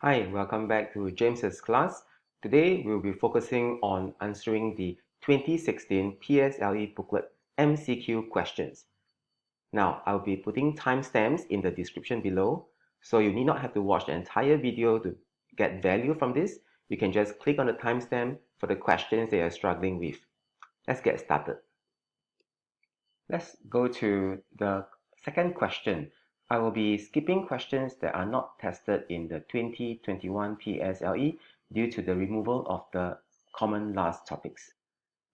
Hi, welcome back to James's class. Today we'll be focusing on answering the 2016 PSLE booklet MCQ questions. Now, I'll be putting timestamps in the description below, so you need not have to watch the entire video to get value from this. You can just click on the timestamp for the questions that you're struggling with. Let's get started. Let's go to the second question. I will be skipping questions that are not tested in the 2021 PSLE due to the removal of the common last topics.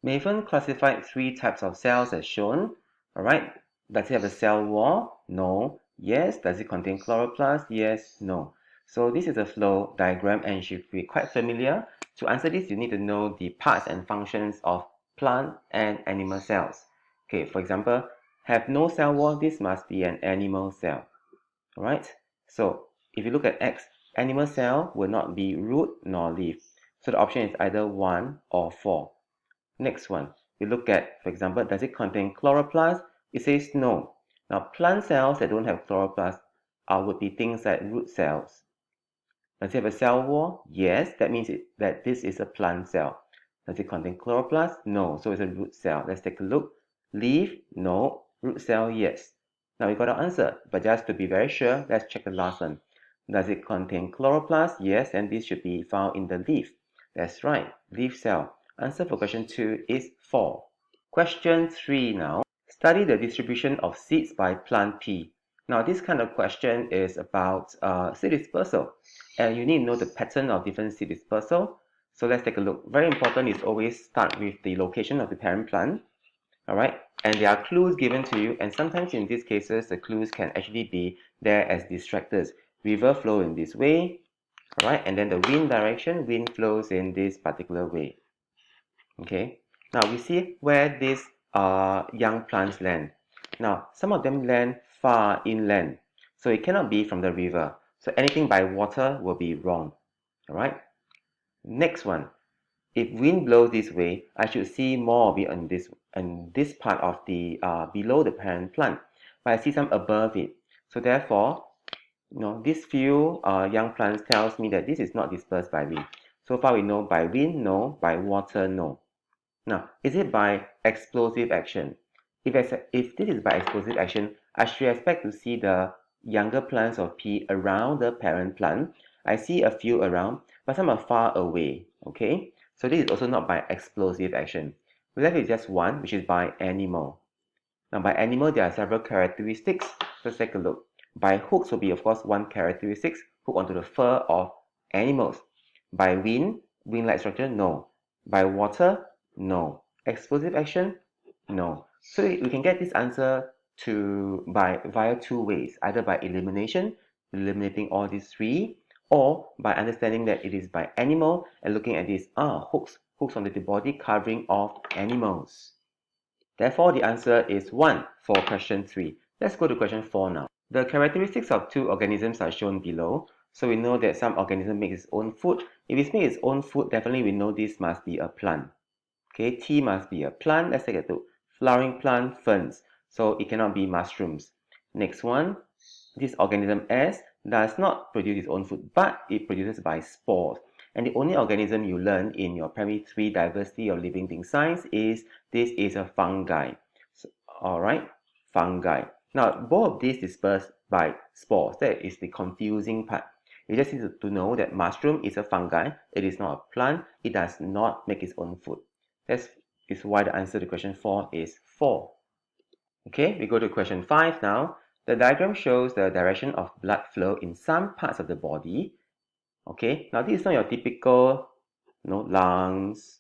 Maven classified 3 types of cells as shown. Alright, does it have a cell wall? No. Yes. Does it contain chloroplast? Yes. No. So this is a flow diagram and you should be quite familiar. To answer this, you need to know the parts and functions of plant and animal cells. Okay, for example, have no cell wall, this must be an animal cell. Alright, so if you look at X, animal cell will not be root nor leaf. So the option is either 1 or 4. Next one, we look at, for example, does it contain chloroplast? It says no. Now, plant cells that don't have chloroplast would be things like root cells. Does it have a cell wall? Yes, that means that this is a plant cell. Does it contain chloroplast? No, so it's a root cell. Let's take a look. Leaf? No. Root cell? Yes. Now we got our answer, but just to be very sure, let's check the last one. Does it contain chloroplast? Yes, and this should be found in the leaf. That's right, leaf cell. Answer for question 2 is 4. Question 3 now. Study the distribution of seeds by plant P. Now this kind of question is about seed dispersal. And you need to know the pattern of different seed dispersal. So let's take a look. Very important is always start with the location of the parent plant. Alright, and there are clues given to you, and sometimes in these cases the clues can actually be there as distractors. River flow in this way, alright, and then the wind direction, wind flows in this particular way. Okay, now we see where these young plants land. Now, some of them land far inland, so it cannot be from the river. So anything by water will be wrong. Alright, next one. If wind blows this way, I should see more of it on this part of the below the parent plant, but I see some above it. So therefore, these few young plants tells me that this is not dispersed by wind. So far we know by wind, no. By water, no. Now, is it by explosive action? If this is by explosive action, I should expect to see the younger plants of P around the parent plant. I see a few around, but some are far away. Okay. So this is also not by explosive action. We left with just one, which is by animal. Now by animal, there are several characteristics. Let's take a look. By hooks will be, of course, one characteristic, hook onto the fur of animals. By wind, wing-like structure, no. By water, no. Explosive action, no. So we can get this answer via 2 ways, either by elimination, eliminating all these 3, or by understanding that it is by animal and looking at these hooks on the body covering of animals. Therefore, the answer is 1 for question 3. Let's go to question 4 now. The characteristics of 2 organisms are shown below. So we know that some organism makes its own food. If it makes its own food, definitely we know this must be a plant. Okay, T must be a plant. Let's take a look. Flowering plant, ferns. So it cannot be mushrooms. Next one, this organism S does not produce its own food, but it produces by spores. And the only organism you learn in your primary 3 diversity of living things science is this is a fungi. So, alright, fungi. Now, both of these disperse by spores. That is the confusing part. You just need to know that mushroom is a fungi. It is not a plant. It does not make its own food. That is why the answer to question 4 is 4. Okay, we go to question 5 now. The diagram shows the direction of blood flow in some parts of the body. Okay, now this is not your typical lungs,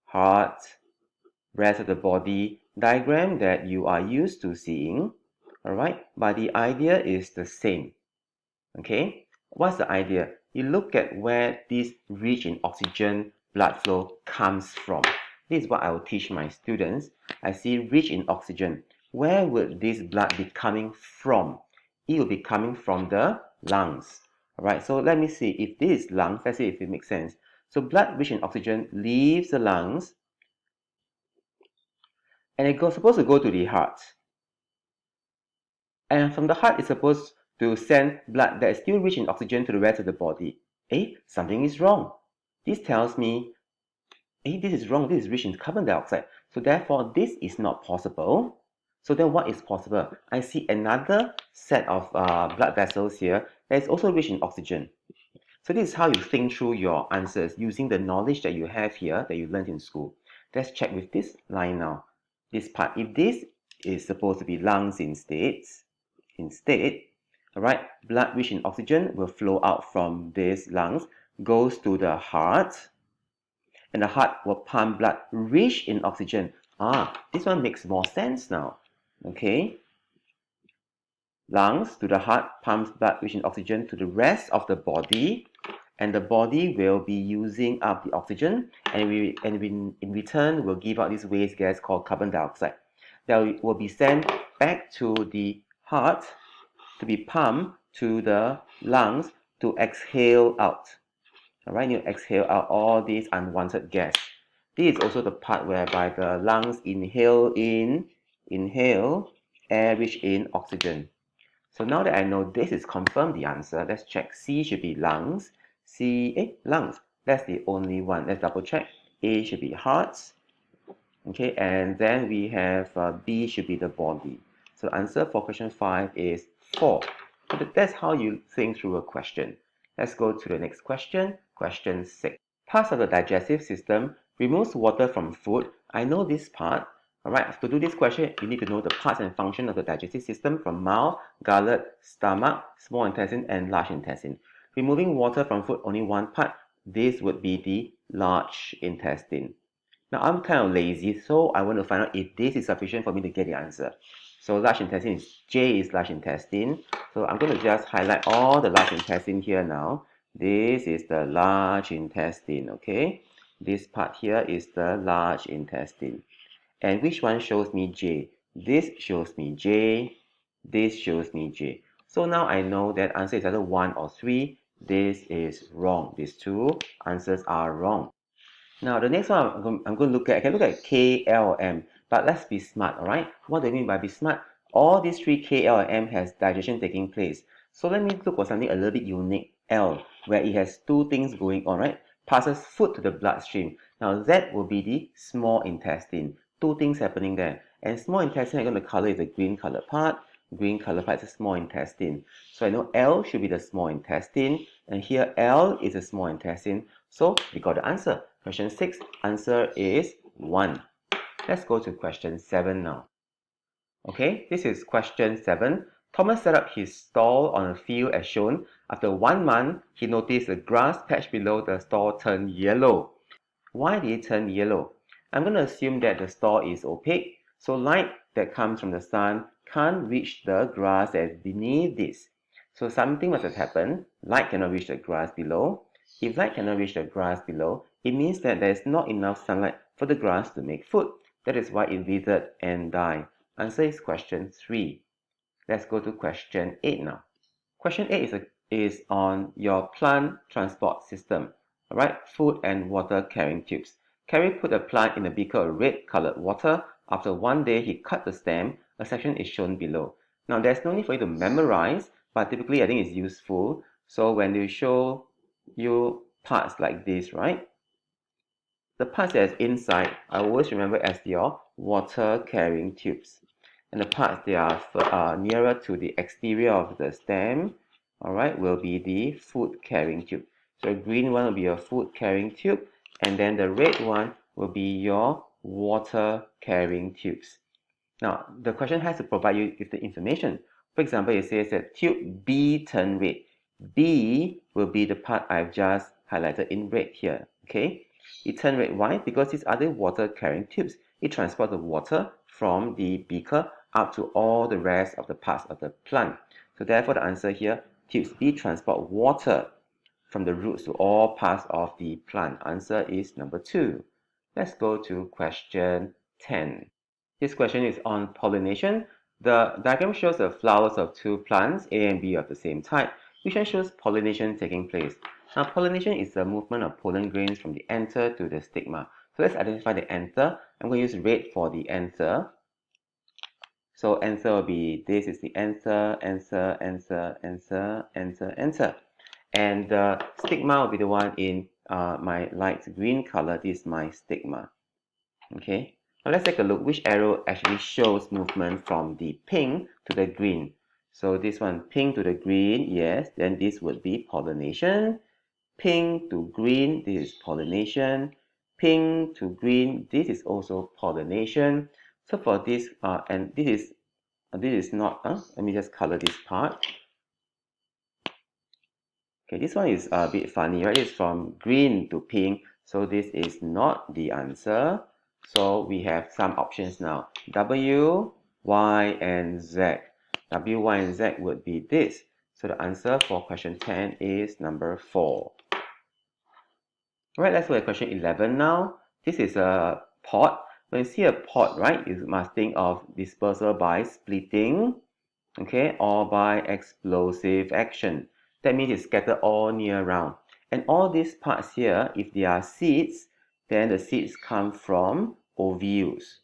heart, rest of the body diagram that you are used to seeing. Alright, but the idea is the same. Okay, what's the idea? You look at where this rich in oxygen blood flow comes from. This is what I will teach my students. I see rich in oxygen. Where would this blood be coming from? It will be coming from the lungs. Alright, so let me see. If this is lungs, let's see if it makes sense. So blood rich in oxygen leaves the lungs and it's supposed to go to the heart. And from the heart, it's supposed to send blood that is still rich in oxygen to the rest of the body. something is wrong. This tells me, this is wrong, this is rich in carbon dioxide. So therefore, this is not possible. So then what is possible? I see another set of blood vessels here that is also rich in oxygen. So this is how you think through your answers using the knowledge that you have here that you learned in school. Let's check with this line now. This part, if this is supposed to be lungs instead, all right, blood rich in oxygen will flow out from these lungs, goes to the heart, and the heart will pump blood rich in oxygen. This one makes more sense now. Okay, lungs to the heart pumps blood rich in oxygen to the rest of the body, and the body will be using up the oxygen, and in return will give out this waste gas called carbon dioxide that will be sent back to the heart to be pumped to the lungs to exhale out. All right, you exhale out all these unwanted gas. This is also the part whereby the lungs inhale air rich in oxygen. So now that I know this is confirmed the answer, let's check. C should be lungs. Lungs. That's the only one. Let's double check. A should be hearts. Okay, and then we have B should be the body. So the answer for question 5 is 4. So that's how you think through a question. Let's go to the next question. Question 6. Parts of the digestive system removes water from food. I know this part. Alright, to do this question, you need to know the parts and function of the digestive system from mouth, gullet, stomach, small intestine, and large intestine. Removing water from food, only one part. This would be the large intestine. Now, I'm kind of lazy, so I want to find out if this is sufficient for me to get the answer. So large intestine is J is large intestine. So I'm going to just highlight all the large intestine here now. This is the large intestine, okay? This part here is the large intestine. And which one shows me J? This shows me J. This shows me J. So now I know that answer is either 1 or 3. This is wrong. These two answers are wrong. Now the next one I'm going to look at, I can look at K, L, or M, but let's be smart, alright? What do I mean by be smart? All these three K, L, or M has digestion taking place. So let me look for something a little bit unique, L, where it has two things going on, right? Passes food to the bloodstream. Now that will be the small intestine. Two things happening there. And small intestine, I'm going to color is the green color part. Green color part is the small intestine. So I know L should be the small intestine, and here L is the small intestine. So we got the answer. Question 6, answer is 1. Let's go to question 7 now. Okay, this is question 7. Thomas set up his stall on a field as shown. After 1 month, he noticed the grass patch below the stall turned yellow. Why did it turn yellow? I'm going to assume that the stall is opaque, so light that comes from the sun can't reach the grass that is beneath this. So something must have happened. Light cannot reach the grass below. If light cannot reach the grass below, it means that there is not enough sunlight for the grass to make food. That is why it withered and died. Answer is question 3. Let's go to question 8 now. Question 8 is on your plant transport system. Alright, food and water carrying tubes. Carrie put a plant in a beaker of red colored water. After 1 day, he cut the stem. A section is shown below. Now, there's no need for you to memorize, but typically I think it's useful. So when they show you parts like this, right? The parts that is inside, I always remember as your water carrying tubes. And the parts that are nearer to the exterior of the stem, alright, will be the food carrying tube. So the green one will be your food carrying tube, and then the red one will be your water carrying tubes. Now, the question has to provide you with the information. For example, it says that tube B turned red. B will be the part I've just highlighted in red here, okay? It turned red. Why? Because these are the water carrying tubes. It transports the water from the beaker up to all the rest of the parts of the plant. So therefore the answer here, tubes B transport water from the roots to all parts of the plant. Answer is number 2. Let's go to question 10. This question is on pollination. The diagram shows the flowers of two plants, A and B of the same type, which one shows pollination taking place. Now, pollination is the movement of pollen grains from the anther to the stigma. So let's identify the anther. I'm going to use red for the anther. So anther will be, this is the anther, anther, anther, anther, anther, anther. and the stigma will be the one in my light green color. This is my stigma. Okay, now let's take a look which arrow actually shows movement from the pink to the green. So this one, pink to the green, yes, then this would be pollination. Pink to green, this is pollination. Pink to green, this is also pollination. So for this, and this is not, let me just color this part. Okay, this one is a bit funny, right? It's from green to pink, so this is not the answer. So we have some options now. W, Y, and Z. W, Y, and Z would be this. So the answer for question 10 is number 4. Alright, let's look at question 11 now. This is a pot. When you see a pot, right, you must think of dispersal by splitting, okay, or by explosive action. That means it's scattered all near around. And all these parts here, if they are seeds, then the seeds come from ovules.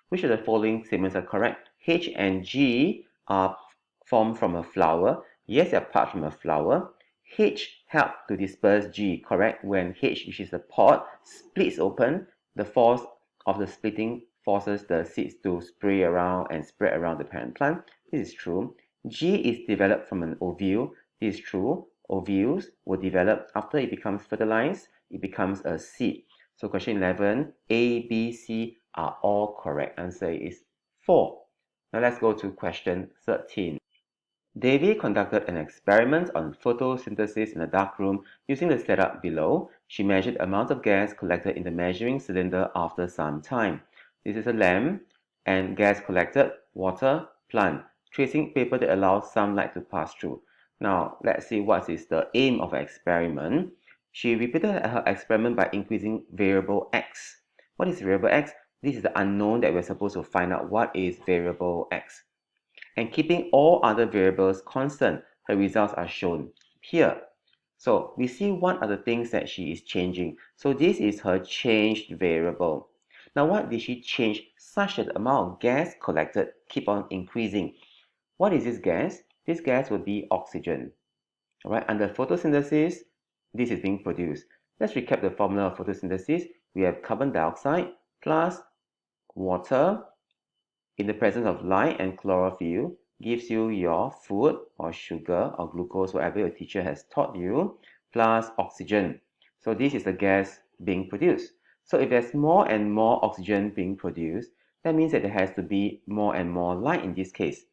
Which of the following statements are correct? H and G are formed from a flower. Yes, they are apart from a flower. H help to disperse G, correct? When H, which is the pod, splits open, the force of the splitting forces the seeds to spray around and spread around the parent plant. This is true. G is developed from an ovule. This is true. Ovules will develop after it becomes fertilized. It becomes a seed. So question 11, A, B, C are all correct. Answer is 4. Now let's go to question 13. Davy conducted an experiment on photosynthesis in a dark room using the setup below. She measured the amount of gas collected in the measuring cylinder after some time. This is a lamp, and gas collected, water, plant, tracing paper that allows sunlight to pass through. Now, let's see what is the aim of the experiment. She repeated her experiment by increasing variable x. What is variable x? This is the unknown that we're supposed to find out what is variable x. And keeping all other variables constant, her results are shown here. So we see what are the things that she is changing. So this is her changed variable. Now what did she change such that the amount of gas collected keep on increasing? What is this gas? This gas would be oxygen. Alright, under photosynthesis, this is being produced. Let's recap the formula of photosynthesis. We have carbon dioxide plus water in the presence of light and chlorophyll gives you your food or sugar or glucose, whatever your teacher has taught you, plus oxygen. So this is the gas being produced. So if there's more and more oxygen being produced, that means that there has to be more and more light in this case.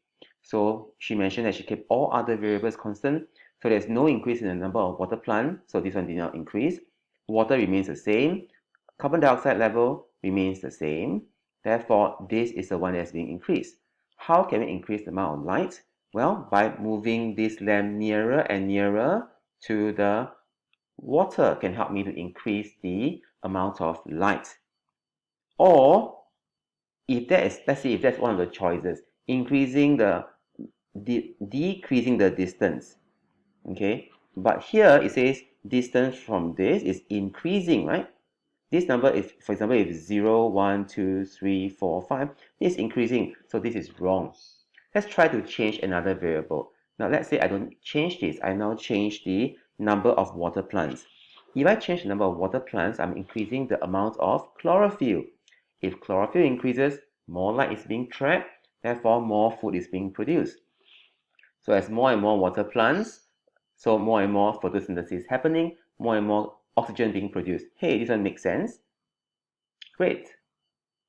So she mentioned that she kept all other variables constant. So there's no increase in the number of water plant. So this one did not increase. Water remains the same. Carbon dioxide level remains the same. Therefore, this is the one that's being increased. How can we increase the amount of light? Well, by moving this lamp nearer and nearer to the water can help me to increase the amount of light. Or, if that is, let's see if that's one of the choices, decreasing the distance. Okay, but here it says distance from this is increasing, right? This number is, for example, if 0, 1, 2, 3, 4, 5, this is increasing, so this is wrong. Let's try to change another variable. Now let's say I don't change this, I now change the number of water plants. If I change the number of water plants, I'm increasing the amount of chlorophyll. If chlorophyll increases, more light is being trapped, therefore more food is being produced. So as more and more water plants, so more and more photosynthesis happening, more and more oxygen being produced. Hey, this one makes sense. Great.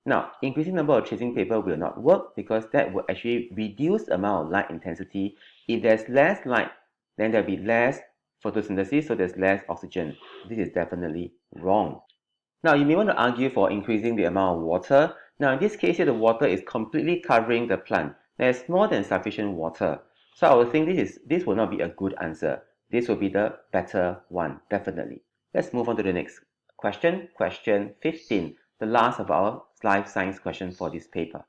Now, increasing number of tracing paper will not work because that will actually reduce the amount of light intensity. If there's less light, then there'll be less photosynthesis, so there's less oxygen. This is definitely wrong. Now, you may want to argue for increasing the amount of water. Now, in this case here, the water is completely covering the plant. There's more than sufficient water. So I would think this will not be a good answer. This will be the better one, definitely. Let's move on to the next question, question 15, the last of our life science question for this paper.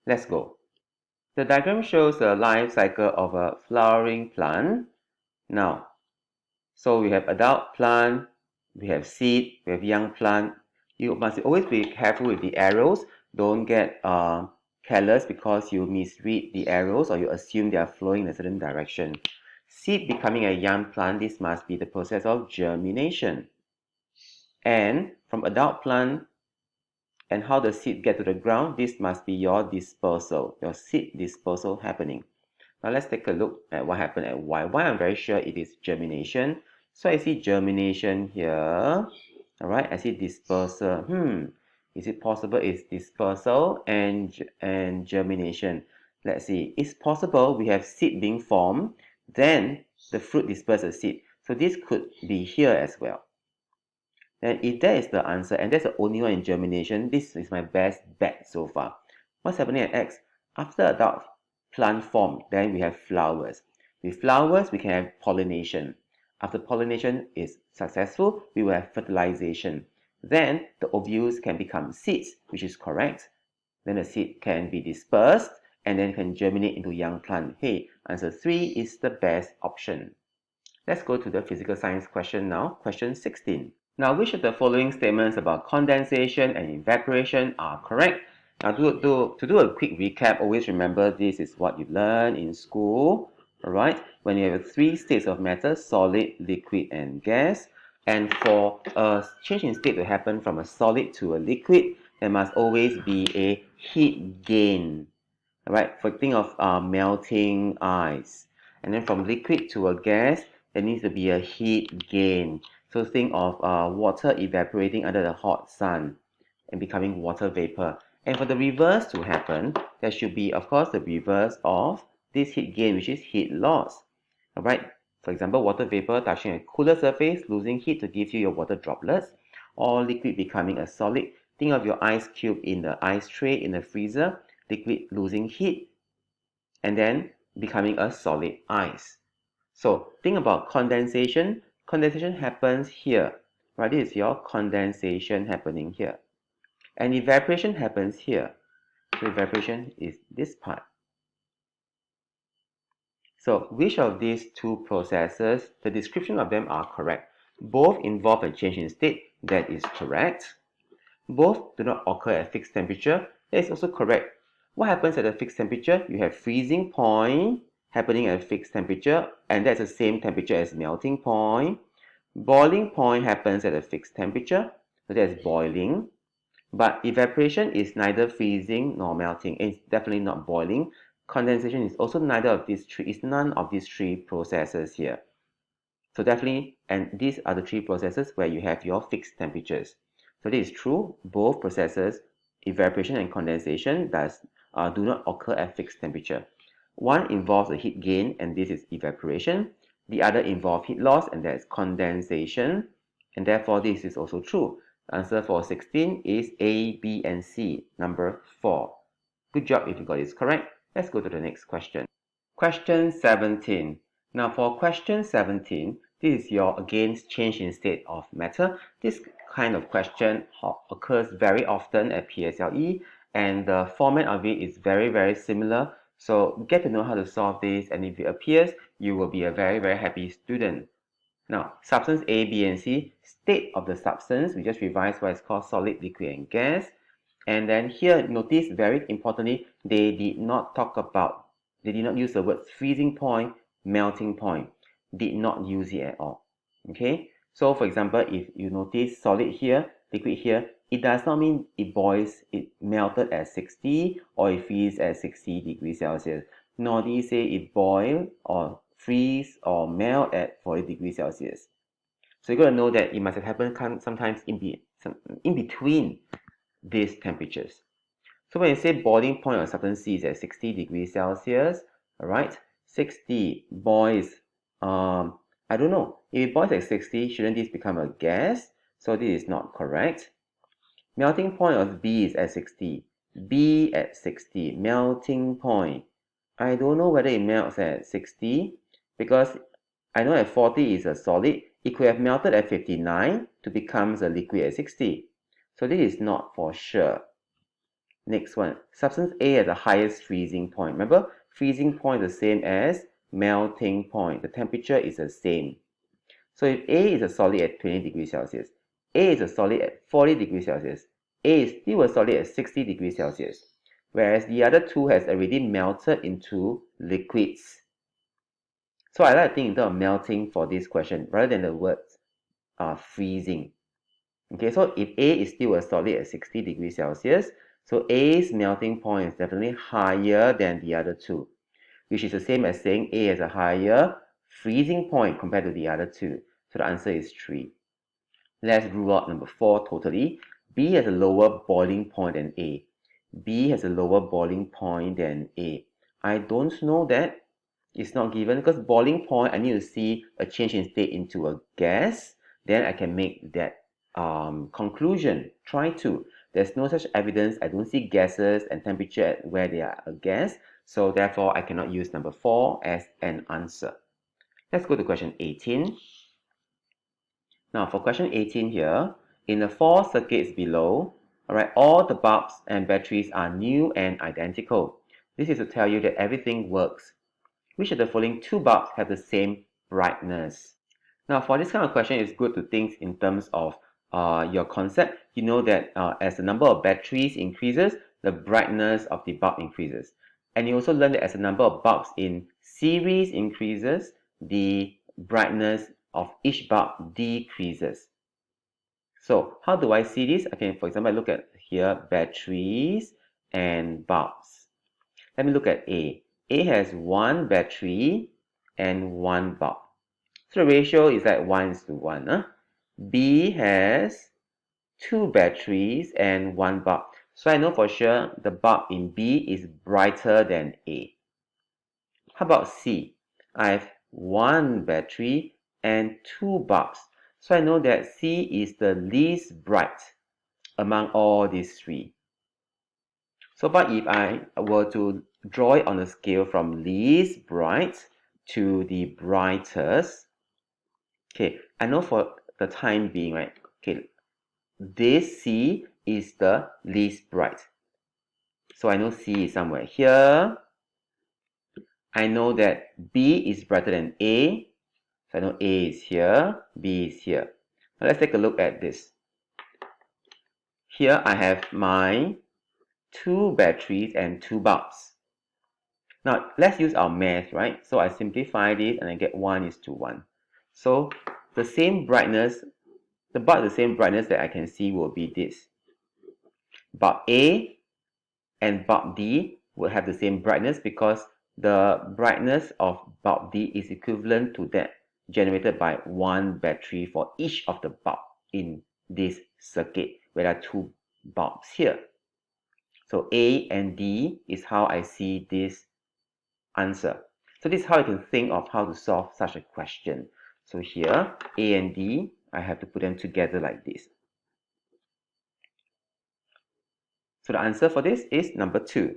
Let's go. The diagram shows the life cycle of a flowering plant. Now, so we have adult plant, we have seed, we have young plant. You must always be careful with the arrows. Don't get careless because you misread the arrows or you assume they are flowing in a certain direction. Seed becoming a young plant, this must be the process of germination. And from adult plant and how the seed get to the ground, this must be your dispersal, your seed dispersal happening. Now let's take a look at what happened at Y. Y, I'm very sure it is germination. So I see germination here. All right, I see dispersal. Is it possible it's dispersal and germination? Let's see. It's possible we have seed being formed, then the fruit disperses seed. So this could be here as well. And if that is the answer, and that's the only one in germination, this is my best bet so far. What's happening at X? After adult plant form, then we have flowers. With flowers, we can have pollination. After pollination is successful, we will have fertilization. Then the ovules can become seeds, which is correct. Then the seed can be dispersed and then can germinate into young plant. Hey, answer 3 is the best option. Let's go to the physical science question now. Question 16. Now, which of the following statements about condensation and evaporation are correct? Now, to do a quick recap, always remember this is what you learn in school. Alright, when you have 3 states of matter, solid, liquid, and gas. And for a change in state to happen from a solid to a liquid, there must always be a heat gain. Alright, for think of melting ice. And then from liquid to a gas, there needs to be a heat gain. So think of water evaporating under the hot sun and becoming water vapor. And for the reverse to happen, there should be, of course, the reverse of this heat gain, which is heat loss. Alright, for example, water vapor touching a cooler surface, losing heat to give you your water droplets, or liquid becoming a solid. Think of your ice cube in the ice tray in the freezer, liquid losing heat, and then becoming a solid ice. So think about condensation. Condensation happens here, right? This is your condensation happening here. And evaporation happens here. So evaporation is this part. So which of these two processes, the description of them are correct? Both involve a change in state. That is correct. Both do not occur at fixed temperature. That is also correct. What happens at a fixed temperature? You have freezing point happening at a fixed temperature, and that's the same temperature as melting point. Boiling point happens at a fixed temperature, so that's boiling. But evaporation is neither freezing nor melting. It's definitely not boiling. Condensation is also neither of these three. It's none of these 3 processes here. So definitely, and these are the 3 processes where you have your fixed temperatures. So this is true. Both processes, evaporation and condensation, do not occur at fixed temperature. One involves a heat gain, and this is evaporation. The other involves heat loss, and that is condensation. And therefore, this is also true. The answer for 16 is A, B, and C, number 4. Good job if you got this correct. Let's go to the next question. Question 17. Now for question 17, this is your against change in state of matter. This kind of question occurs very often at PSLE, and the format of it is very, very similar. So get to know how to solve this, and if it appears, you will be a very, very happy student. Now, substance A, B, and C, state of the substance. We just revised what is called solid, liquid, and gas. And then here, notice very importantly, they did not use the words freezing point, melting point. Did not use it at all. Okay? So for example, if you notice solid here, liquid here, it does not mean it boils, it melted at 60 or it freezes at 60 degrees Celsius. Nor do you say it boil or freeze or melt at 40 degrees Celsius. So you're going to know that it must have happened sometimes in between these temperatures. So when you say boiling point of substance C is at 60 degrees Celsius, alright, 60 boils, I don't know, if it boils at 60, shouldn't this become a gas? So this is not correct. Melting point of B is at 60, B at 60, melting point. I don't know whether it melts at 60, because I know at 40 is a solid. It could have melted at 59 to become a liquid at 60. So this is not for sure. Next one, substance A has the highest freezing point. Remember, freezing point is the same as melting point. The temperature is the same. So if A is a solid at 20 degrees Celsius, A is a solid at 40 degrees Celsius, A is still a solid at 60 degrees Celsius, whereas the other two has already melted into liquids. So I like to think in terms of melting for this question rather than the words freezing. Okay, so if A is still a solid at 60 degrees Celsius, so A's melting point is definitely higher than the other two, which is the same as saying A has a higher freezing point compared to the other two. So the answer is 3. Let's rule out number 4 totally. B has a lower boiling point than A. B has a lower boiling point than A. I don't know that. It's not given because boiling point, I need to see a change in state into a gas. Then I can make that conclusion. Try to. There's no such evidence. I don't see gases and temperature where they are a gas. So therefore, I cannot use number 4 as an answer. Let's go to question 18. Now for question 18 here, in the 4 circuits below, all the bulbs and batteries are new and identical. This is to tell you that everything works. Which of the following 2 bulbs have the same brightness? Now for this kind of question, it's good to think in terms of your concept. You know that as the number of batteries increases, the brightness of the bulb increases. And you also learn that as the number of bulbs in series increases, the brightness of each bulb decreases. So how do I see this? Okay, for example, I look at here, batteries and bulbs. Let me look at A. A has 1 battery and 1 bulb. So the ratio is like 1:1. Huh? B has 2 batteries and 1 bulb. So I know for sure the bulb in B is brighter than A. How about C? I have 1 battery and 2 bulbs. So I know that C is the least bright among all these 3. So but if I were to draw it on a scale from least bright to the brightest, okay, I know for the time being, right, okay, this C is the least bright. So I know C is somewhere here. I know that B is brighter than A. So I know A is here, B is here. Now let's take a look at this. Here I have my 2 batteries and 2 bulbs. Now let's use our math, right? So I simplify this and I get 1:1. So the same brightness, about the same brightness that I can see will be this. Bulb A and bulb D will have the same brightness because the brightness of bulb D is equivalent to that generated by 1 battery for each of the bulb in this circuit, where there are 2 bulbs here. So A and D is how I see this answer. So this is how you can think of how to solve such a question. So here, A and D, I have to put them together like this. So the answer for this is number 2.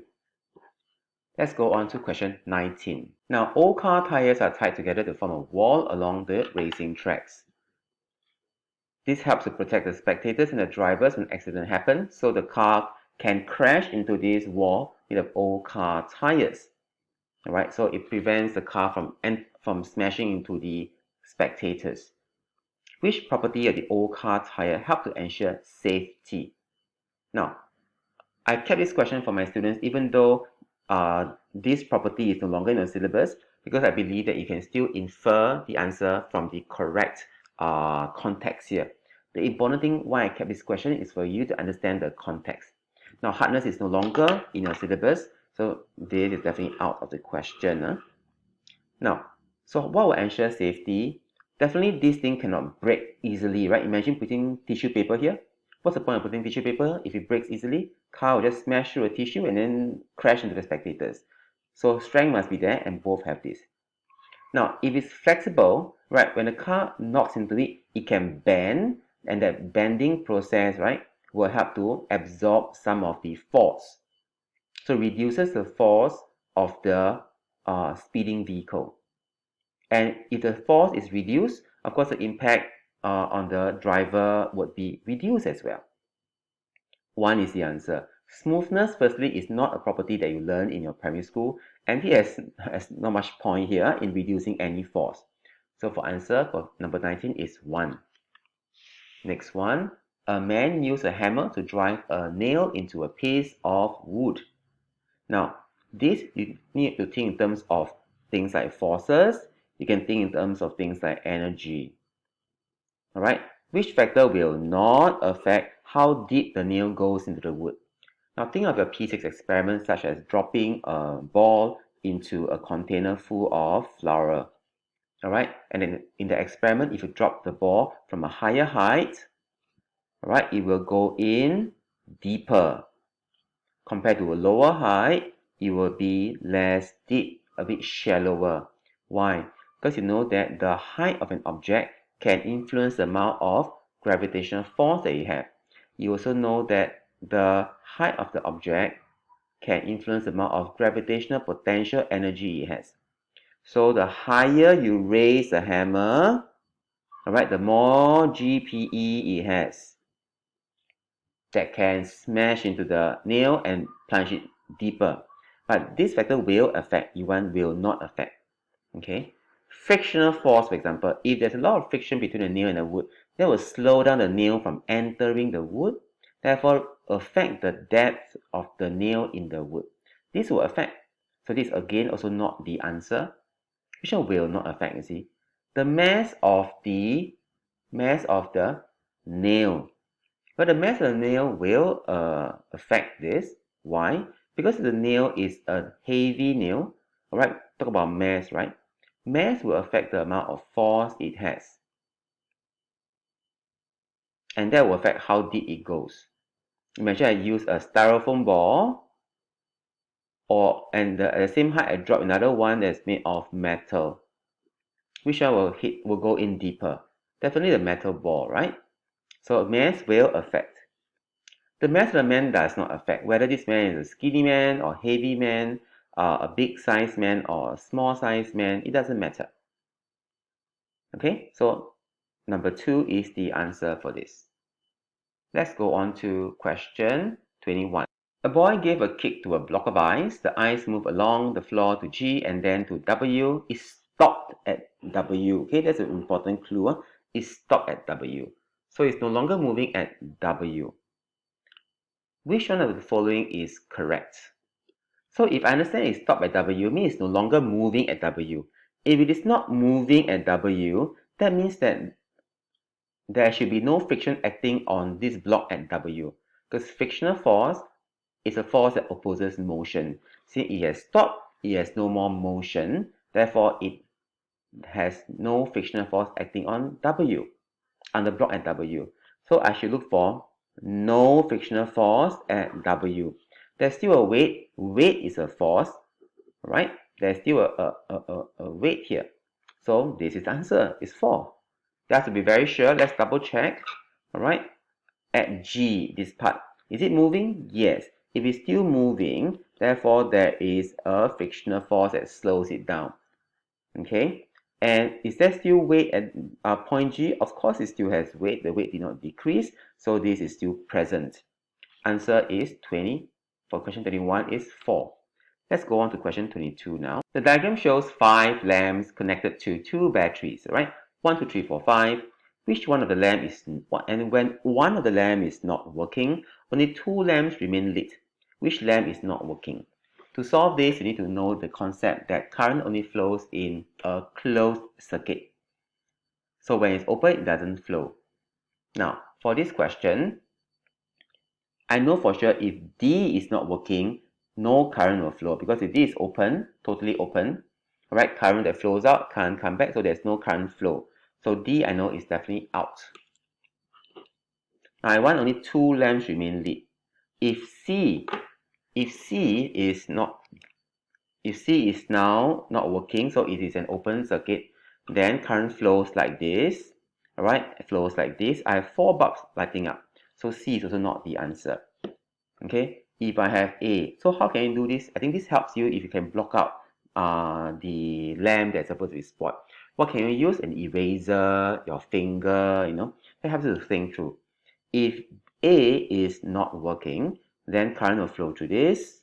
Let's go on to question 19. Now, all car tires are tied together to form a wall along the racing tracks. This helps to protect the spectators and the drivers when an accident happens, so the car can crash into this wall with the old car tires. Alright, so it prevents the car from smashing into the spectators. Which property of the old car tire helps to ensure safety? Now, I kept this question for my students even though this property is no longer in the syllabus, because I believe that you can still infer the answer from the correct context here. The important thing why I kept this question is for you to understand the context. Now, hardness is no longer in your syllabus, so this is definitely out of the question. Now, so what will ensure safety? Definitely this thing cannot break easily, right? Imagine putting tissue paper here. What's the point of putting tissue paper? If it breaks easily, car will just smash through a tissue and then crash into the spectators. So strength must be there, and both have this. Now, if it's flexible, right, when the car knocks into it, it can bend, and that bending process, right, will help to absorb some of the force. So it reduces the force of the speeding vehicle. And if the force is reduced, of course, the impact on the driver would be reduced as well. 1 is the answer. Smoothness, firstly, is not a property that you learn in your primary school, and it has not much point here in reducing any force. So for answer for number 19 is 1. Next one, a man used a hammer to drive a nail into a piece of wood. Now, this you need to think in terms of things like forces, You can think in terms of things like energy. Alright, which factor will not affect how deep the nail goes into the wood? Now think of your P6 experiment such as dropping a ball into a container full of flour. Alright, and then in the experiment, if you drop the ball from a higher height, alright, it will go in deeper. Compared to a lower height, it will be less deep, a bit shallower. Why? Because you know that the height of an object can influence the amount of gravitational force that you have. You also know that the height of the object can influence the amount of gravitational potential energy it has. So the higher you raise the hammer, alright, the more GPE it has that can smash into the nail and plunge it deeper. But this factor will affect, E1 will not affect. Okay. Frictional force, for example, if there's a lot of friction between the nail and the wood, that will slow down the nail from entering the wood, therefore affect the depth of the nail in the wood. This will affect. So this again also not the answer. Which one will not affect, you see? The mass of the nail. But the mass of the nail will affect this. Why? Because the nail is a heavy nail. Alright, talk about mass, right? Mass will affect the amount of force it has. And that will affect how deep it goes. Imagine I use a styrofoam ball, at the same height I drop another one that's made of metal. Which one will go in deeper? Definitely the metal ball, right? So mass will affect. The mass of the man does not affect whether this man is a skinny man or heavy man, a big sized man or a small sized man. It doesn't matter. Okay, so number 2 is the answer for this. Let's go on to question 21. A boy gave a kick to a block of ice. The ice moved along the floor to G and then to W. It stopped at W. Okay, that's an important clue. It stopped at W. So it's no longer moving at W. Which one of the following is correct? So if I understand it stopped at W, means it's no longer moving at W. If it is not moving at W, that means that there should be no friction acting on this block at W. Because frictional force is a force that opposes motion. Since it has stopped, it has no more motion. Therefore, it has no frictional force acting on W, on the block at W. So I should look for no frictional force at W. There's still a weight. Weight is a force, right? There's still a weight here. So this is the answer. It's 4. Just to be very sure, let's double check. Alright. At G, this part. Is it moving? Yes. If it's still moving, therefore there is a frictional force that slows it down. Okay. And is there still weight at point G? Of course, it still has weight. The weight did not decrease. So this is still present. Answer is 20. For question 21 is 4. Let's go on to question 22 now. The diagram shows 5 lamps connected to 2 batteries, right? 1, 2, 3, 4, 5. Which one of the lamp is, and when one of the lamp is not working, only 2 lamps remain lit. Which lamp is not working? To solve this, you need to know the concept that current only flows in a closed circuit. So when it's open, it doesn't flow. Now, for this question, I know for sure if D is not working, no current will flow, because if D is open, totally open, right, current that flows out can't come back, so there's no current flow. So D, I know, is definitely out. Now I want only 2 lamps remain lit. If C is now not working, so it is an open circuit, then current flows like this. Alright, it flows like this. I have 4 bulbs lighting up. So C is also not the answer. Okay, if I have A, so how can you do this? I think this helps you if you can block out the lamp that's supposed to be spoiled. What can you use? An eraser, your finger, that helps you to think through. If A is not working, then current will flow through this.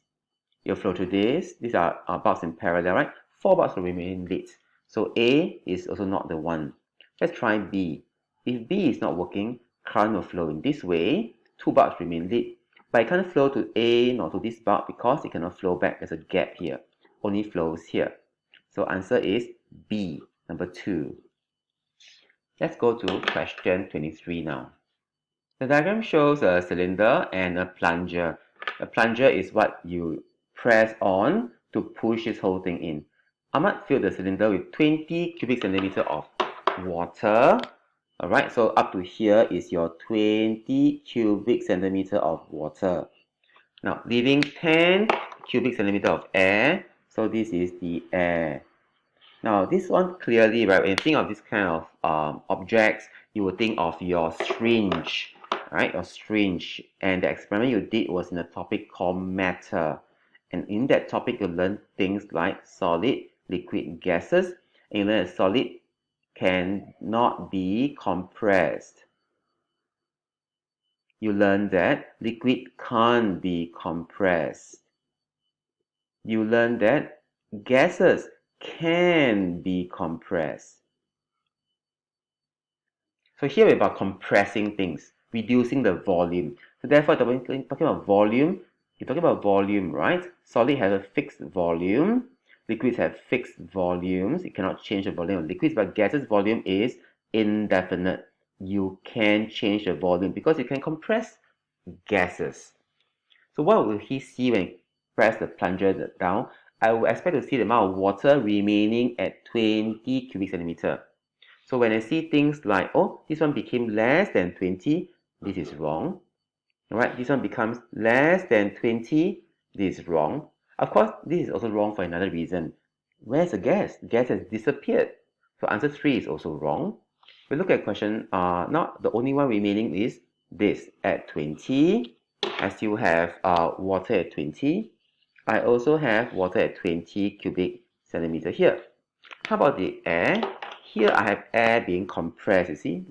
You'll flow through this. These are bulbs in parallel, right? 4 bulbs will remain lit. So A is also not the one. Let's try B. If B is not working, current will flow in this way. 2 bulbs remain lit. But it can't flow to A nor to this bulb because it cannot flow back. There's a gap here. Only flows here. So answer is B. Number 2. Let's go to question 23 now. The diagram shows a cylinder and a plunger. A plunger is what you press on to push this whole thing in. Ahmad filled the cylinder with 20 cubic centimeter of water. Alright, so up to here is your 20 cubic centimeter of water. Now, leaving 10 cubic centimeter of air. So this is the air. Now, this one clearly, right, when you think of this kind of objects, you will think of your syringe, right, your syringe. And the experiment you did was in a topic called matter. And in that topic, you learned things like solid, liquid, gases. And you learned that solid cannot be compressed. You learned that liquid can't be compressed. You learned that gases can be compressed. So here we're about compressing things, reducing the volume. So therefore, when you're talking about volume, you're talking about volume, right? Solid has a fixed volume. Liquids have fixed volumes. You cannot change the volume of liquids, but gases volume is indefinite. You can change the volume because you can compress gases. So what will he see when he press the plunger down? I would expect to see the amount of water remaining at 20 cubic centimeter. So when I see things like, oh, this one became less than 20, this is wrong. Alright, this one becomes less than 20, this is wrong. Of course, this is also wrong for another reason. Where's the gas? Gas has disappeared. So answer 3 is also wrong. We look at question, not the only one remaining is this at 20. I still have water at 20. I also have water at 20 cubic centimeter here. How about the air? Here I have air being compressed, you see.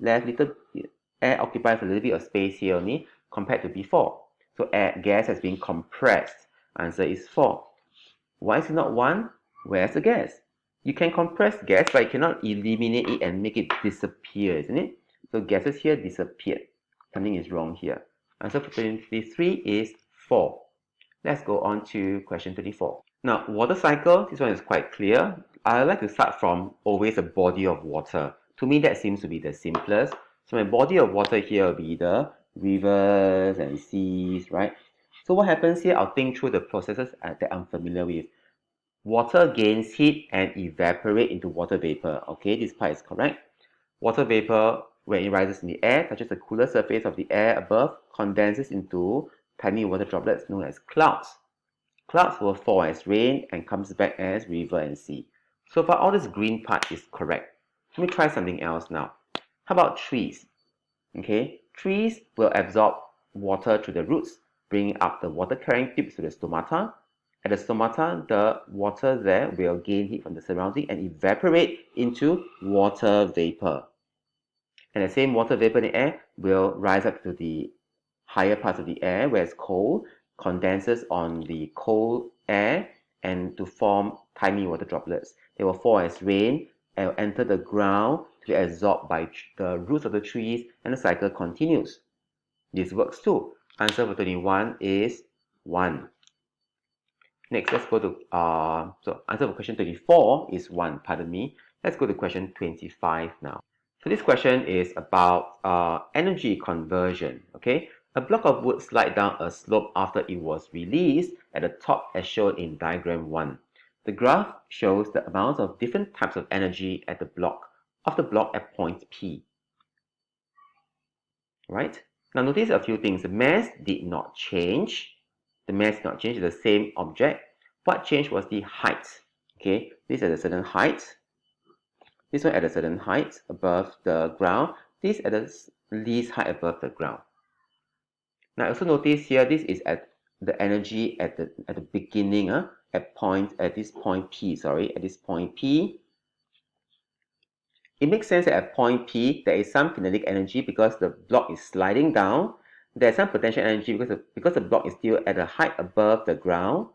Air occupies a little bit of space here only compared to before. So gas has been compressed. Answer is 4. Why is it not 1? Where's the gas? You can compress gas, but you cannot eliminate it and make it disappear, isn't it? So gases here disappeared. Something is wrong here. Answer for 23 is 4. Let's go on to question 24. Now, water cycle, this one is quite clear. I like to start from always a body of water. To me, that seems to be the simplest. So my body of water here will be the rivers and seas, right? So what happens here, I'll think through the processes that I'm familiar with. Water gains heat and evaporates into water vapor. Okay, this part is correct. Water vapor, when it rises in the air, touches the cooler surface of the air above, condenses into tiny water droplets known as clouds. Clouds will fall as rain and comes back as river and sea. So far, all this green part is correct. Let me try something else now. How about trees? Okay, trees will absorb water through the roots, bringing up the water-carrying tubes to the stomata. At the stomata, the water there will gain heat from the surrounding and evaporate into water vapor. And the same water vapor in the air will rise up to the higher parts of the air, where it's cold, condenses on the cold air and to form tiny water droplets. They will fall as rain and will enter the ground to be absorbed by the roots of the trees, and the cycle continues. This works too. Answer for 21 is 1. Next, let's go to, so answer for question 24 is 1, pardon me. Let's go to question 25 now. So this question is about energy conversion, okay? A block of wood slides down a slope after it was released at the top as shown in diagram 1. The graph shows the amount of different types of energy at the block at point P. Right? Now notice a few things. The mass did not change. The mass did not change. It's the same object. What changed was the height. Okay, this at a certain height. This one at a certain height above the ground. This at the least height above the ground. Now also notice here, this is at the energy at the beginning, at this point P. It makes sense that at point P there is some kinetic energy because the block is sliding down. There's some potential energy because the block is still at a height above the ground.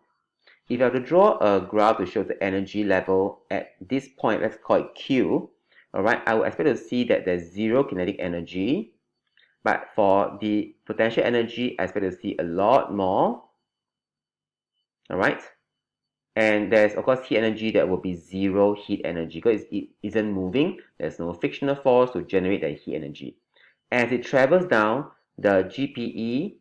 If I were to draw a graph to show the energy level at this point, let's call it Q, alright, I would expect to see that there's zero kinetic energy. But for the potential energy, I expect to see a lot more. Alright. And there's of course heat energy that will be zero heat energy because it isn't moving. There's no frictional force to generate that heat energy. As it travels down, the GPE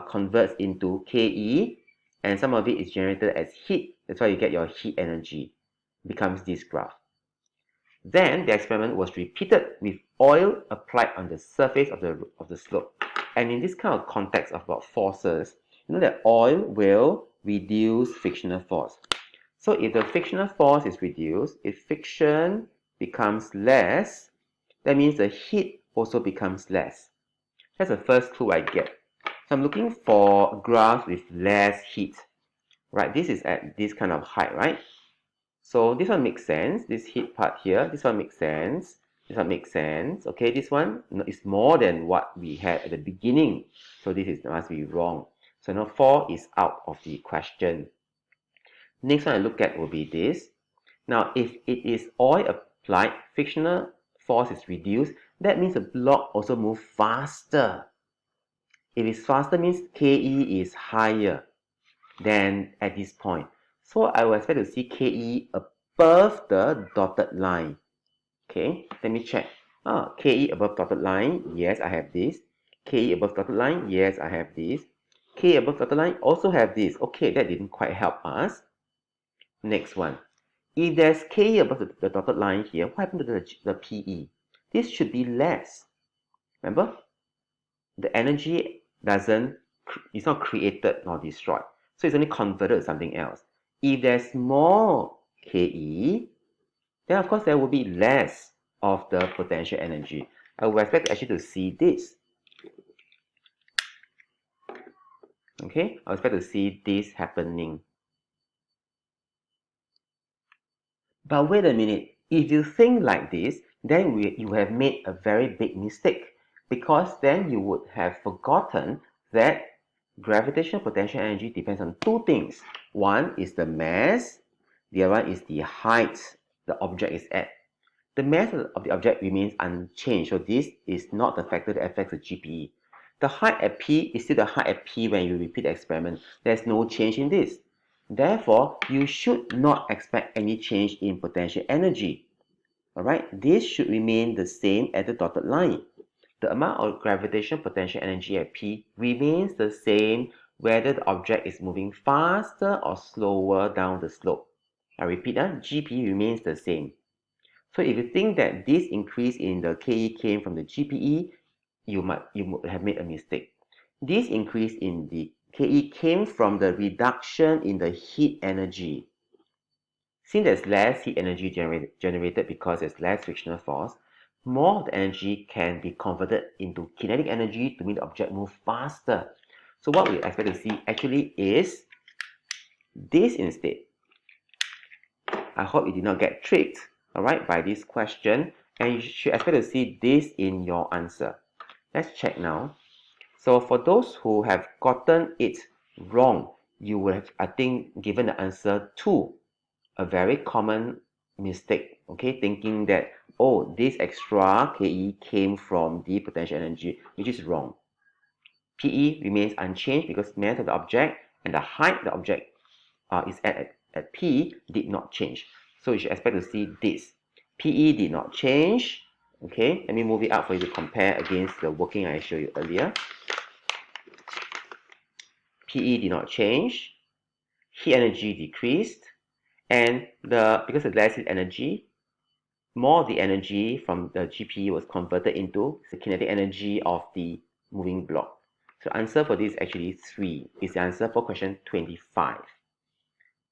converts into KE, and some of it is generated as heat. That's why you get your heat energy. It becomes this graph. Then the experiment was repeated with oil applied on the surface of the slope. And in this kind of context about forces, you know that oil will reduce frictional force. So if the frictional force is reduced, if friction becomes less, that means the heat also becomes less. That's the first clue I get. So I'm looking for graphs with less heat. Right, this is at this kind of height, right? So this one makes sense. This heat part here, this one makes sense. This one makes sense. Okay, this one is more than what we had at the beginning. So this must be wrong. So now 4 is out of the question. Next one I look at will be this. Now, if it is oil applied, frictional force is reduced. That means the block also moves faster. If it's faster, means KE is higher than at this point. So I will expect to see KE above the dotted line. Okay, let me check. KE above dotted line, yes, I have this. KE above dotted line, yes, I have this. KE above dotted line, also have this. Okay, that didn't quite help us. Next one. If there's KE above the dotted line here, what happened to the PE? This should be less. Remember? The energy is not created nor destroyed. So it's only converted to something else. If there's more KE, then of course there will be less of the potential energy. I would expect actually to see this. Okay, I expect to see this happening. But wait a minute, if you think like this, then you have made a very big mistake, because then you would have forgotten that gravitational potential energy depends on two things. One is the mass, the other one is the height the object is at. The mass of the object remains unchanged, so this is not the factor that affects the GPE. The height at P is still the height at P when you repeat the experiment. There's no change in this. Therefore, you should not expect any change in potential energy. Alright, this should remain the same at the dotted line. The amount of gravitational potential energy at P remains the same whether the object is moving faster or slower down the slope. I repeat, GP remains the same. So if you think that this increase in the KE came from the GPE, you might have made a mistake. This increase in the KE came from the reduction in the heat energy. Since there's less heat energy generated because there's less frictional force, more of the energy can be converted into kinetic energy to make the object move faster. So what we expect to see actually is this instead. I hope you did not get tricked, alright, by this question, and you should expect to see this in your answer. Let's check now. So for those who have gotten it wrong, you would have, I think, given the answer 2. A very common mistake, okay, thinking that, oh, this extra KE came from the potential energy, which is wrong. PE remains unchanged because mass of the object and the height the object is at P did not change. So you should expect to see this. PE did not change. Okay, let me move it up for you to compare against the working I showed you earlier. PE did not change. Heat energy decreased. And because of less heat energy, more of the energy from the GPE was converted into the kinetic energy of the moving block. So the answer for this is actually 3. Is the answer for question 25.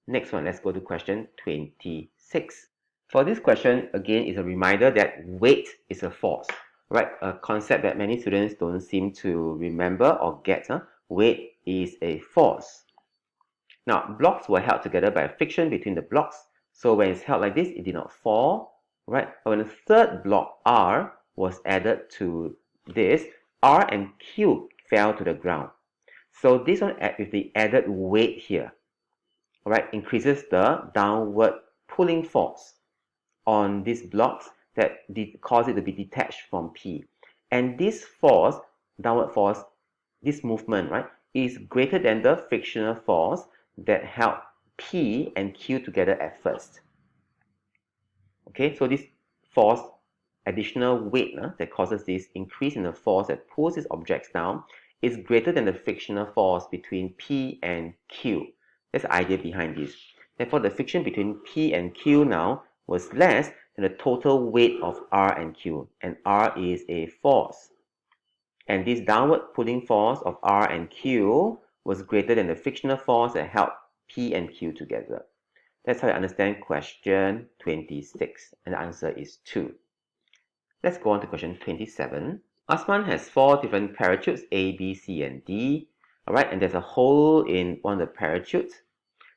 Next one, let's go to question 26. For this question, again, is a reminder that weight is a force, right? A concept that many students don't seem to remember or get. Weight is a force. Now, blocks were held together by friction between the blocks. So when it's held like this, it did not fall, right? But when the third block, R, was added to this, R and Q fell to the ground. So this one, with the added weight here, right, increases the downward pulling force on these blocks that cause it to be detached from P. And this force, downward force, this movement, right, is greater than the frictional force that held P and Q together at first. Okay, so this force, additional weight that causes this increase in the force that pulls these objects down is greater than the frictional force between P and Q. That's the idea behind this. Therefore, the friction between P and Q now was less than the total weight of R and Q, and R is a force. And this downward pulling force of R and Q was greater than the frictional force that held P and Q together. That's how you understand question 26, and the answer is 2. Let's go on to question 27. Asman has 4 different parachutes, A, B, C, and D. Alright, and there's a hole in one of the parachutes.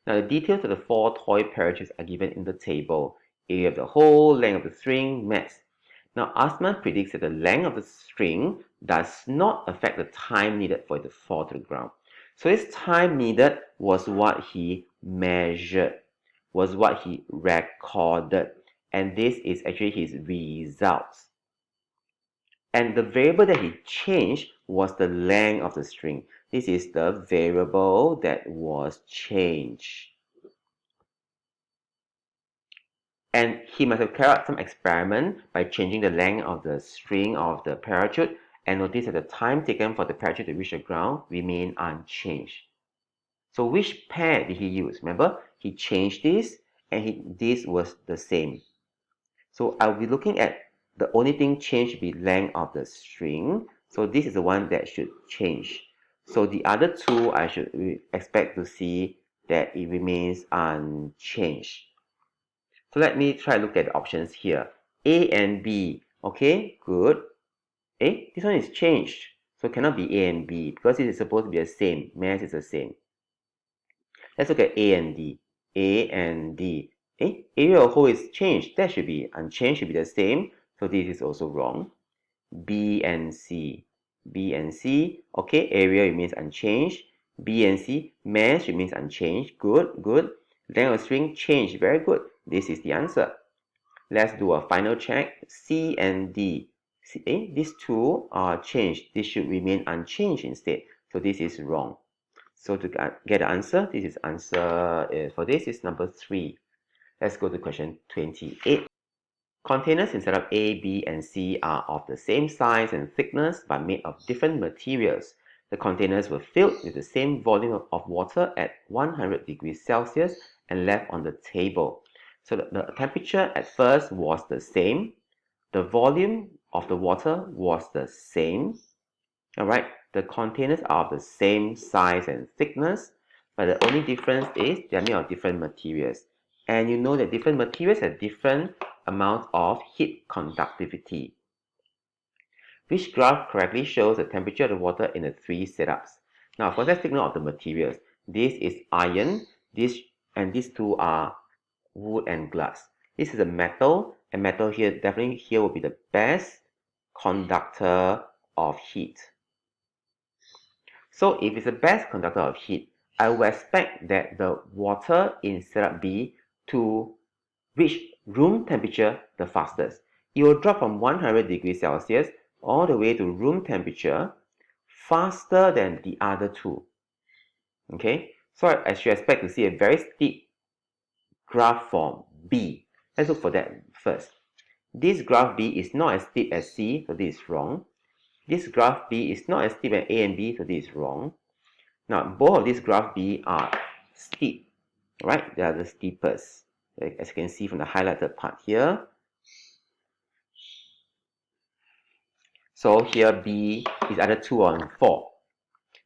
Now the details of the 4 toy parachutes are given in the table. Area of the hole, length of the string, mass. Now Asman predicts that the length of the string does not affect the time needed for it to fall to the ground. So this time needed was what he measured, was what he recorded, and this is actually his results. And the variable that he changed was the length of the string. This is the variable that was changed. And he must have carried out some experiment by changing the length of the string of the parachute, and notice that the time taken for the parachute to reach the ground remained unchanged. So which pair did he use? Remember, he changed this, and this was the same. So I'll be looking at the only thing changed be length of the string. So this is the one that should change. So the other two I should expect to see that it remains unchanged. So let me try to look at the options here. A and B. Okay, good. This one is changed. So it cannot be A and B because it is supposed to be the same. Mass is the same. Let's look at A and D. A and D. Area of hole is changed. That should be unchanged, should be the same. So this is also wrong. B and C. B and C. Okay, area remains unchanged. B and C. Mass remains unchanged. Good, good. Length of string changed. Very good. This is the answer. Let's do a final check. C and D. These two are changed. This should remain unchanged instead. So this is wrong. So to get the answer, this is answer for this is number 3. Let's go to question 28. Containers in setup A, B, and C are of the same size and thickness but made of different materials. The containers were filled with the same volume of water at 100 degrees Celsius and left on the table. So the temperature at first was the same. The volume of the water was the same. Alright, the containers are of the same size and thickness, but the only difference is they are made of different materials. And you know that different materials have different amounts of heat conductivity. Which graph correctly shows the temperature of the water in the 3 setups? Now, of course, let's take note of the materials. This is iron, and these two are wood and glass. This is a metal, and metal here, definitely here will be the best conductor of heat. So if it's the best conductor of heat, I will expect that the water in setup B to reach room temperature the fastest. It will drop from 100 degrees Celsius all the way to room temperature faster than the other two. Okay, so I should expect to see a very steep graph for B. Let's look for that first. This graph B is not as steep as C, so this is wrong. This graph B is not as steep as A and B, so this is wrong. Now, both of these graph B are steep, right? They are the steepest, as you can see from the highlighted part here. So here B is either 2 or 4.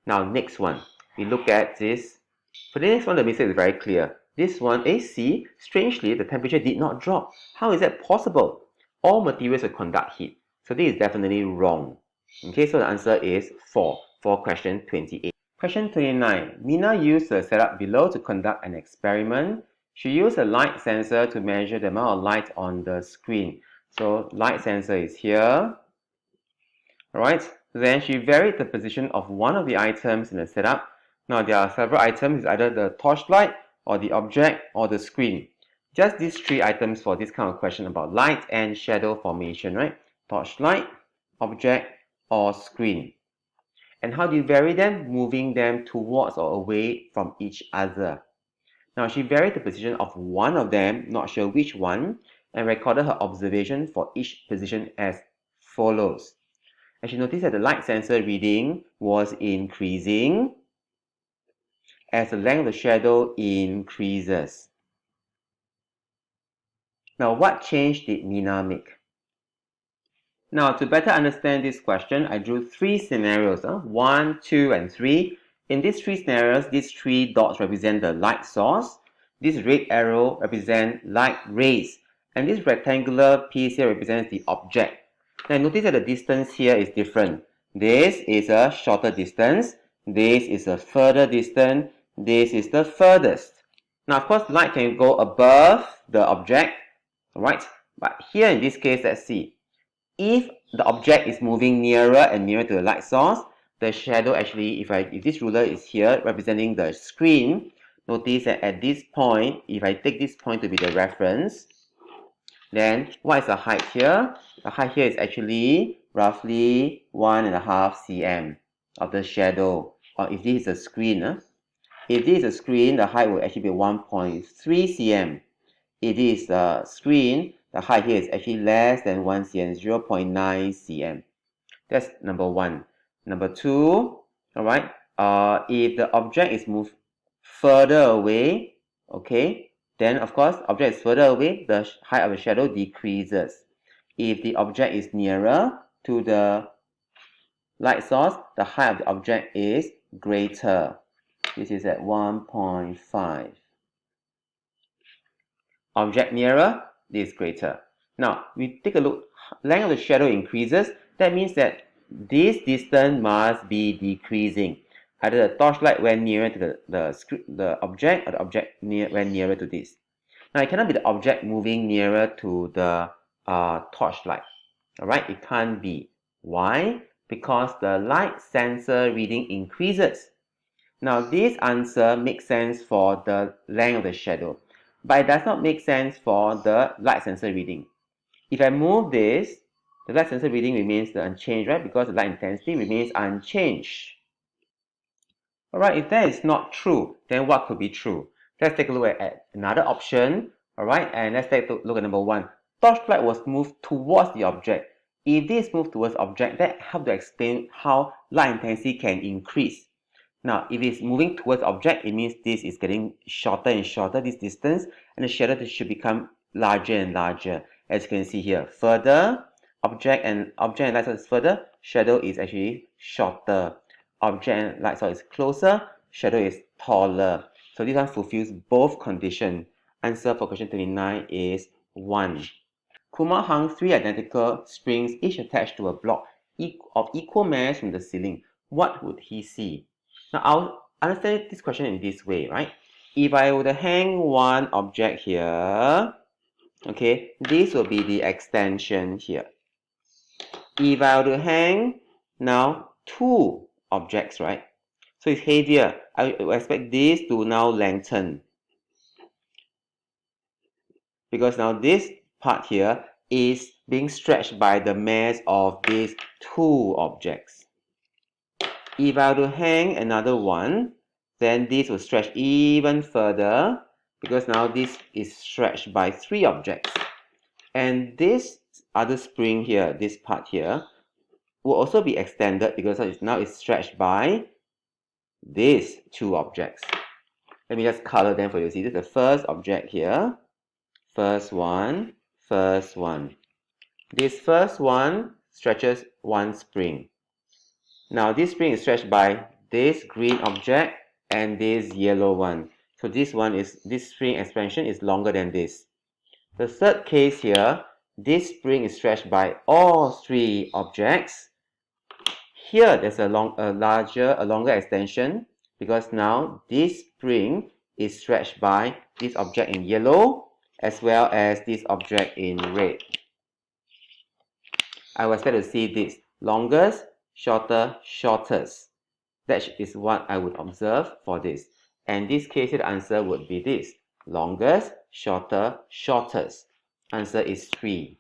Now, next one, we look at this. For the next one, the mistake is very clear. This one, AC, strangely, the temperature did not drop. How is that possible? All materials will conduct heat. So this is definitely wrong. Okay, so the answer is 4 for question 28. Question 29. Mina used the setup below to conduct an experiment. She used a light sensor to measure the amount of light on the screen. So light sensor is here. Alright, then she varied the position of one of the items in the setup. Now there are several items, either the torchlight or the object or the screen. Just these 3 items for this kind of question about light and shadow formation, right? Torchlight, object, or screen. And how do you vary them? Moving them towards or away from each other. Now, she varied the position of one of them, not sure which one, and recorded her observation for each position as follows. And she noticed that the light sensor reading was increasing as the length of the shadow increases. Now, what change did Nina make? Now, to better understand this question, I drew three scenarios, 1, 2, and 3. In these three scenarios, these three dots represent the light source. This red arrow represents light rays. And this rectangular piece here represents the object. Now, notice that the distance here is different. This is a shorter distance. This is a further distance. This is the furthest. Now, of course, light can go above the object, right? But here in this case, let's see. If the object is moving nearer and nearer to the light source, the shadow actually, if this ruler is here representing the screen, notice that at this point, if I take this point to be the reference, then what is the height here? The height here is actually roughly 1.5 cm of the shadow. Or if this is a screen, if this is a screen, the height will actually be 1.3 cm. If this is a screen, the height here is actually less than 1 cm, 0.9 cm. That's number one. Number two, alright, if the object is moved further away, okay, then of course, object is further away, the height of the shadow decreases. If the object is nearer to the light source, the height of the object is greater. This is at 1.5. Object nearer, this is greater. Now, we take a look. Length of the shadow increases. That means that this distance must be decreasing. Either the torchlight went nearer to the object, or the object went nearer to this. Now, it cannot be the object moving nearer to the torchlight. Alright, it can't be. Why? Because the light sensor reading increases. Now, this answer makes sense for the length of the shadow, but it does not make sense for the light sensor reading. If I move this, the light sensor reading remains unchanged, right? Because the light intensity remains unchanged. Alright, if that is not true, then what could be true? Let's take a look at another option. Alright, and let's take a look at number one. Torchlight was moved towards the object. If this moves towards the object, that helps to explain how light intensity can increase. Now, if it's moving towards the object, it means this is getting shorter and shorter, this distance, and the shadow should become larger and larger. As you can see here, further, object and light source is further, shadow is actually shorter. Object and light source is closer, shadow is taller. So this one fulfills both conditions. Answer for question 29 is 1. Kumar hung 3 identical springs, each attached to a block of equal mass from the ceiling. What would he see? Now, I'll understand this question in this way, right? If I were to hang one object here, okay, this will be the extension here. If I were to hang now 2 objects, right? So it's heavier. I expect this to now lengthen. Because now this part here is being stretched by the mass of these 2 objects. If I were to hang another one, then this will stretch even further because now this is stretched by 3 objects. And this other spring here, this part here, will also be extended because now it's stretched by these 2 objects. Let me just color them for you. See, this is the first object here. First one, first one. This first one stretches 1 spring. Now this spring is stretched by this green object and this yellow one. So this spring expansion is longer than this. The third case here, this spring is stretched by all 3 objects. Here there's a longer extension because now this spring is stretched by this object in yellow as well as this object in red. I will expect to see this longest, shorter, shortest. That is what I would observe for this. And this case, the answer would be this. Longest, shorter, shortest. Answer is 3.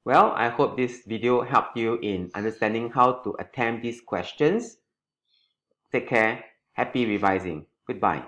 Well, I hope this video helped you in understanding how to attempt these questions. Take care. Happy revising. Goodbye.